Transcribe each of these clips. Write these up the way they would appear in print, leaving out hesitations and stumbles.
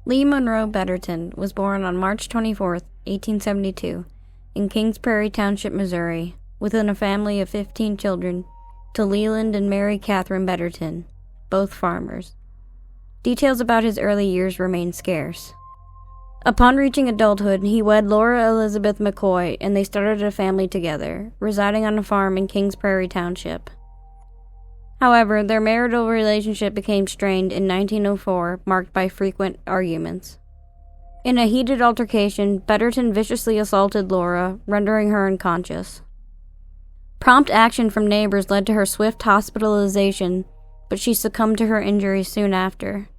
Lee Monroe Betterton was born on March 24, 1872, in Kings Prairie Township, Missouri, within a family of 15 children, to Leland and Mary Catherine Betterton, both farmers. Details about his early years remain scarce. Upon reaching adulthood, he wed Laura Elizabeth McCoy, and they started a family together, residing on a farm in Kings Prairie Township. However, their marital relationship became strained in 1904, marked by frequent arguments. In a heated altercation, Betterton viciously assaulted Laura, rendering her unconscious. Prompt action from neighbors led to her swift hospitalization, but she succumbed to her injuries soon after.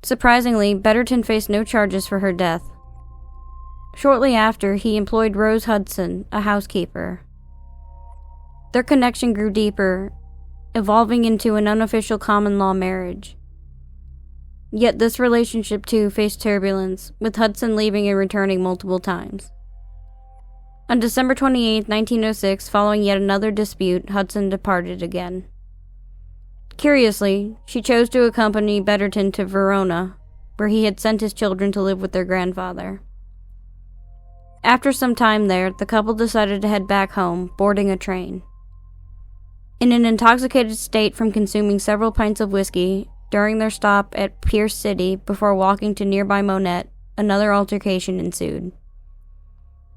Surprisingly, Betterton faced no charges for her death. Shortly after, he employed Rose Hudson, a housekeeper. Their connection grew deeper, evolving into an unofficial common-law marriage. Yet this relationship, too, faced turbulence, with Hudson leaving and returning multiple times. On December 28, 1906, following yet another dispute, Hudson departed again. Curiously, she chose to accompany Betterton to Verona, where he had sent his children to live with their grandfather. After some time there, the couple decided to head back home, boarding a train. In an intoxicated state from consuming several pints of whiskey, during their stop at Pierce City before walking to nearby Monette, another altercation ensued.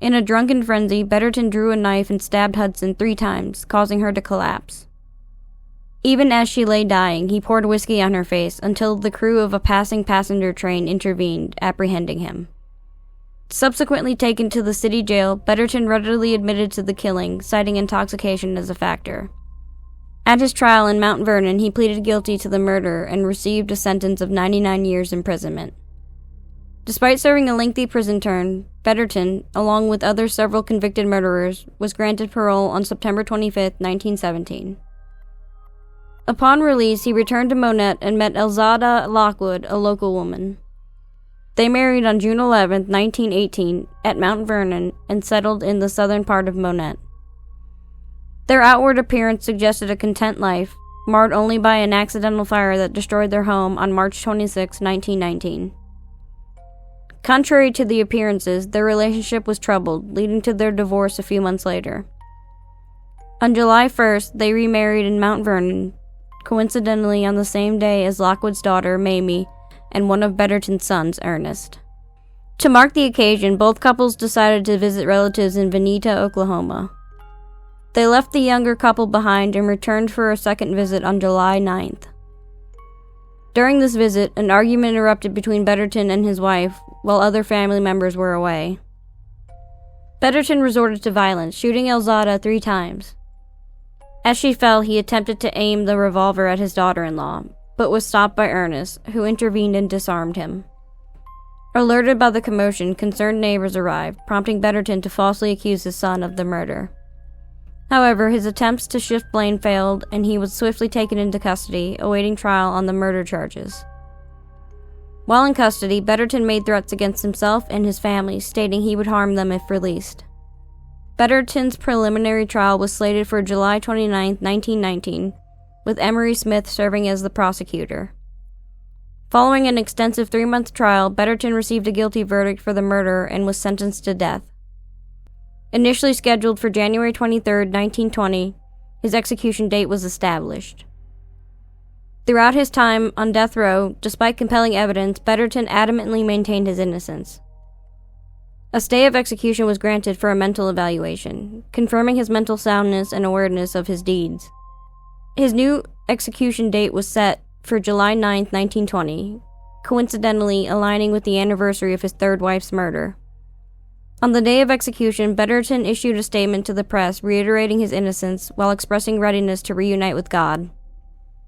In a drunken frenzy, Betterton drew a knife and stabbed Hudson 3 times, causing her to collapse. Even as she lay dying, he poured whiskey on her face until the crew of a passing passenger train intervened, apprehending him. Subsequently taken to the city jail, Betterton readily admitted to the killing, citing intoxication as a factor. At his trial in Mount Vernon, he pleaded guilty to the murder and received a sentence of 99 years imprisonment. Despite serving a lengthy prison term, Betterton, along with other several convicted murderers, was granted parole on September 25, 1917. Upon release, he returned to Monette and met Elzada Lockwood, a local woman. They married on June 11, 1918, at Mount Vernon and settled in the southern part of Monette. Their outward appearance suggested a content life, marred only by an accidental fire that destroyed their home on March 26, 1919. Contrary to the appearances, their relationship was troubled, leading to their divorce a few months later. On July 1st, they remarried in Mount Vernon, coincidentally on the same day as Lockwood's daughter, Mamie, and one of Betterton's sons, Ernest. To mark the occasion, both couples decided to visit relatives in Vinita, Oklahoma. They left the younger couple behind and returned for a second visit on July 9th. During this visit, an argument erupted between Betterton and his wife, while other family members were away. Betterton resorted to violence, shooting Elzada 3 times. As she fell, he attempted to aim the revolver at his daughter-in-law, but was stopped by Ernest, who intervened and disarmed him. Alerted by the commotion, concerned neighbors arrived, prompting Betterton to falsely accuse his son of the murder. However, his attempts to shift blame failed, and he was swiftly taken into custody, awaiting trial on the murder charges. While in custody, Betterton made threats against himself and his family, stating he would harm them if released. Betterton's preliminary trial was slated for July 29, 1919, with Emery Smith serving as the prosecutor. Following an extensive 3-month trial, Betterton received a guilty verdict for the murder and was sentenced to death. Initially scheduled for January 23, 1920, his execution date was established. Throughout his time on death row, despite compelling evidence, Betterton adamantly maintained his innocence. A stay of execution was granted for a mental evaluation, confirming his mental soundness and awareness of his deeds. His new execution date was set for July 9, 1920, coincidentally aligning with the anniversary of his third wife's murder. On the day of execution, Betterton issued a statement to the press reiterating his innocence while expressing readiness to reunite with God.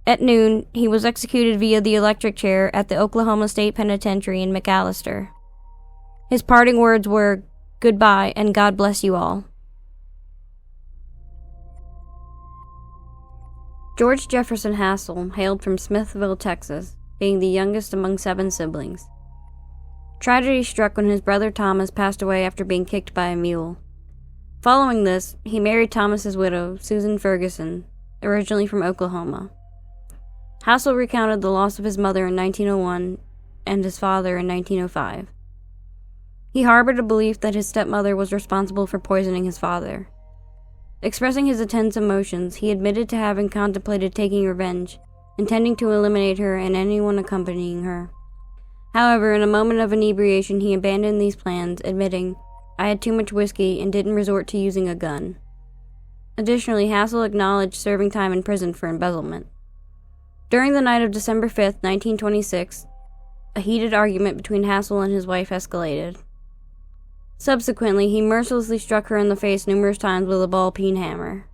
At noon, he was executed via the electric chair at the Oklahoma State Penitentiary in McAlester. His parting words were, "Goodbye and God bless you all." George Jefferson Hassell hailed from Smithville, Texas, being the youngest among 7 siblings. Tragedy struck when his brother Thomas passed away after being kicked by a mule. Following this, he married Thomas's widow, Susan Ferguson, originally from Oklahoma. Hassell recounted the loss of his mother in 1901 and his father in 1905. He harbored a belief that his stepmother was responsible for poisoning his father. Expressing his intense emotions, he admitted to having contemplated taking revenge, intending to eliminate her and anyone accompanying her. However, in a moment of inebriation, he abandoned these plans, admitting, "I had too much whiskey and didn't resort to using a gun." Additionally, Hassell acknowledged serving time in prison for embezzlement. During the night of December 5th, 1926, a heated argument between Hassell and his wife escalated. Subsequently, he mercilessly struck her in the face numerous times with a ball-peen hammer.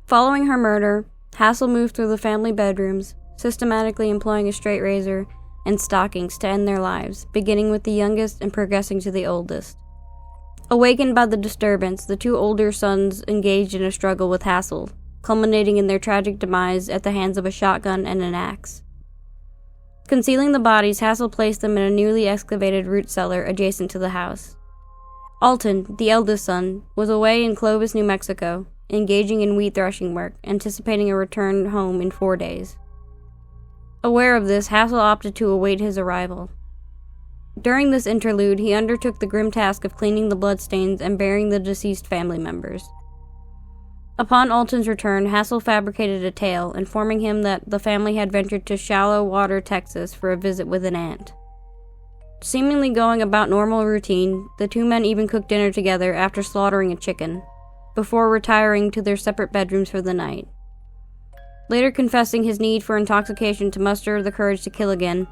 Following her murder, Hassell moved through the family bedrooms, systematically employing a straight razor and stockings to end their lives, beginning with the youngest and progressing to the oldest. Awakened by the disturbance, the two older sons engaged in a struggle with Hassell, culminating in their tragic demise at the hands of a shotgun and an axe. Concealing the bodies, Hassell placed them in a newly excavated root cellar adjacent to the house. Alton, the eldest son, was away in Clovis, New Mexico, engaging in wheat threshing work, anticipating a return home in 4 days. Aware of this, Hassell opted to await his arrival. During this interlude, he undertook the grim task of cleaning the bloodstains and burying the deceased family members. Upon Alton's return, Hassell fabricated a tale, informing him that the family had ventured to Shallow Water, Texas, for a visit with an aunt. Seemingly going about normal routine, the two men even cooked dinner together after slaughtering a chicken, before retiring to their separate bedrooms for the night. Later confessing his need for intoxication to muster the courage to kill again,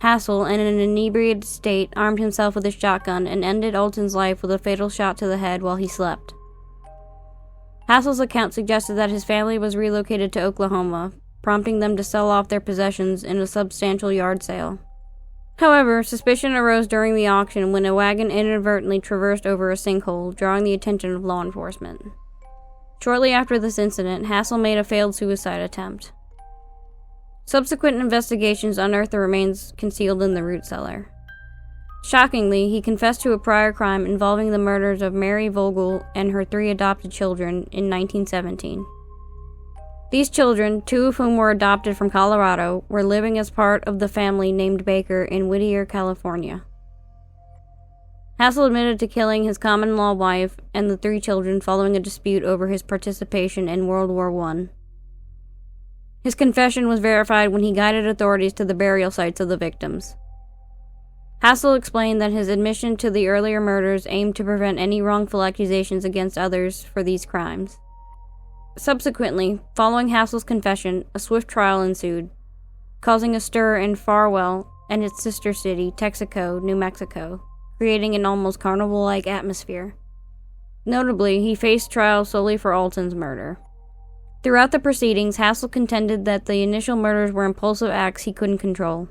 Hassell, in an inebriated state, armed himself with a shotgun and ended Alton's life with a fatal shot to the head while he slept. Hassell's account suggested that his family was relocated to Oklahoma, prompting them to sell off their possessions in a substantial yard sale. However, suspicion arose during the auction when a wagon inadvertently traversed over a sinkhole, drawing the attention of law enforcement. Shortly after this incident, Hassell made a failed suicide attempt. Subsequent investigations unearthed the remains concealed in the root cellar. Shockingly, he confessed to a prior crime involving the murders of Mary Vogel and her 3 adopted children in 1917. These children, 2 of whom were adopted from Colorado, were living as part of the family named Baker in Whittier, California. Hassell admitted to killing his common-law wife and the 3 children following a dispute over his participation in World War I. His confession was verified when he guided authorities to the burial sites of the victims. Hassell explained that his admission to the earlier murders aimed to prevent any wrongful accusations against others for these crimes. Subsequently, following Hassell's confession, a swift trial ensued, causing a stir in Farwell and its sister city, Texaco, New Mexico, creating an almost carnival-like atmosphere. Notably, he faced trial solely for Alton's murder. Throughout the proceedings, Hassell contended that the initial murders were impulsive acts he couldn't control.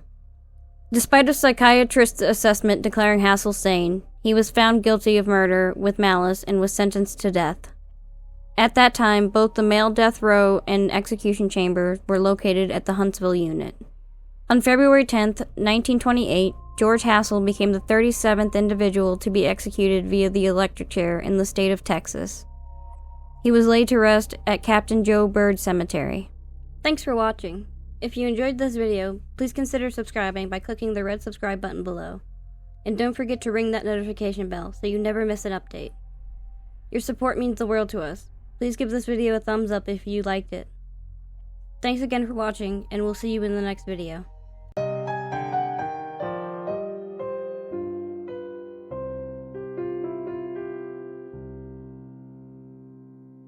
Despite a psychiatrist's assessment declaring Hassell sane, he was found guilty of murder with malice and was sentenced to death. At that time, both the male death row and execution chamber were located at the Huntsville unit. On February 10, 1928, George Hassell became the 37th individual to be executed via the electric chair in the state of Texas. He was laid to rest at Captain Joe Bird Cemetery. Thanks for watching. If you enjoyed this video, please consider subscribing by clicking the red subscribe button below. And don't forget to ring that notification bell so you never miss an update. Your support means the world to us. Please give this video a thumbs up if you liked it. Thanks again for watching, and we'll see you in the next video.